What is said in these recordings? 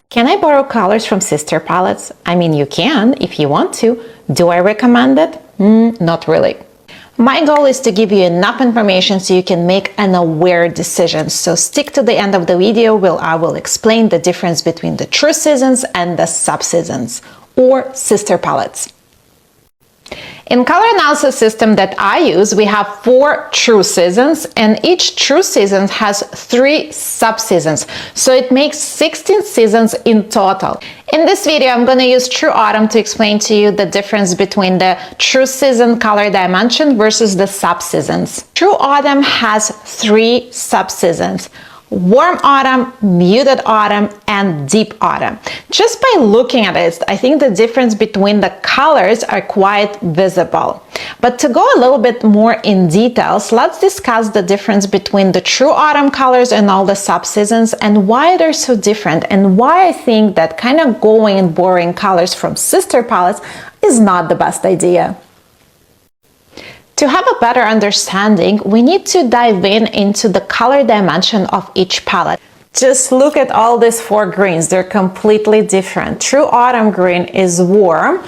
Can I borrow colors from sister palettes? I mean, you can if you want to. Do I recommend it? Not really. My goal is to give you enough information so you can make an aware decision. So stick to the end of the video where I will explain the difference between the true seasons and the sub-seasons or sister palettes. In color analysis system that I use, we have 4 true seasons, and each true season has 3 sub-seasons. So it makes 16 seasons in total. In this video, I'm going to use True Autumn to explain to you the difference between the true season color dimension versus the sub-seasons. True Autumn has 3 sub-seasons: warm autumn, muted autumn, and deep autumn. Just by looking at it, I think the difference between the colors are quite visible. But to go a little bit more in details, let's discuss the difference between the true autumn colors and all the sub-seasons and why they're so different, and why I think that kind of going and borrowing colors from sister palettes is not the best idea. To have a better understanding, we need to dive into the color dimension of each palette. Just look at all these 4 greens, they're completely different. True Autumn green is warm,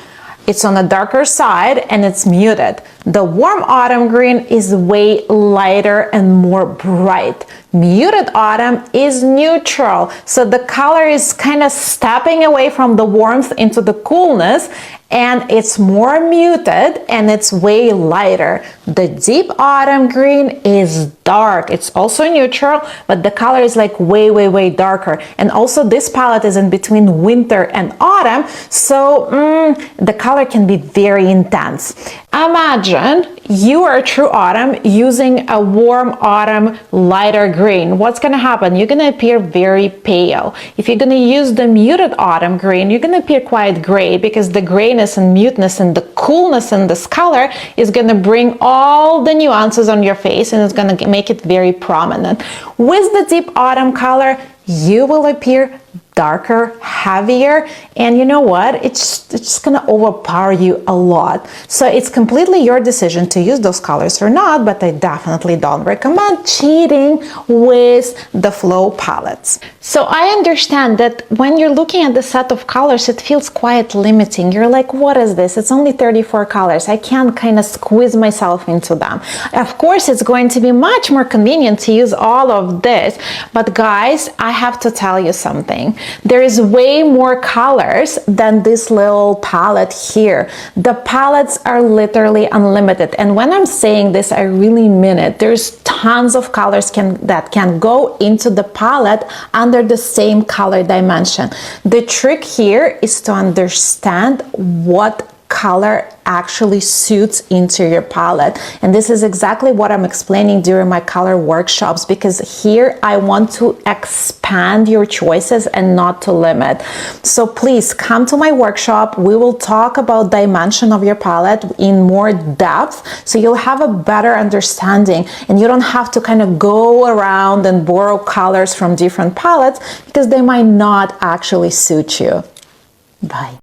it's on the darker side, and it's muted. The warm autumn green is way lighter and more bright. Muted autumn is neutral, so the color is kind of stepping away from the warmth into the coolness, and it's more muted and it's way lighter. The deep autumn green is dark. It's also neutral, but the color is like way darker. And also this palette is in between winter and autumn, so the color can be very intense. Imagine you are True Autumn using a warm autumn lighter green. What's going to happen? You're going to appear very pale. If you're going to use the muted autumn green, you're going to appear quite gray, because the grayness and muteness and the coolness in this color is going to bring all the nuances on your face, and it's going to make it very prominent. With the deep autumn color, you will appear darker, heavier, and you know what? It's just gonna overpower you a lot. So it's completely your decision to use those colors or not, but I definitely don't recommend cheating with the flow palettes. So I understand that when you're looking at the set of colors, it feels quite limiting. You're like, what is this? It's only 34 colors. I can't kind of squeeze myself into them. Of course, it's going to be much more convenient to use all of this, but guys, I have to tell you something. There is way more colors than this little palette here. The palettes are literally unlimited, and when I'm saying this, I really mean it. There's tons of colors that can go into the palette under the same color dimension. The trick here is to understand what color actually suits into your palette, and this is exactly what I'm explaining during my color workshops, because here I want to expand your choices and not to limit. So please come to my workshop. We will talk about dimension of your palette in more depth, so you'll have a better understanding and you don't have to kind of go around and borrow colors from different palettes, because they might not actually suit you. Bye.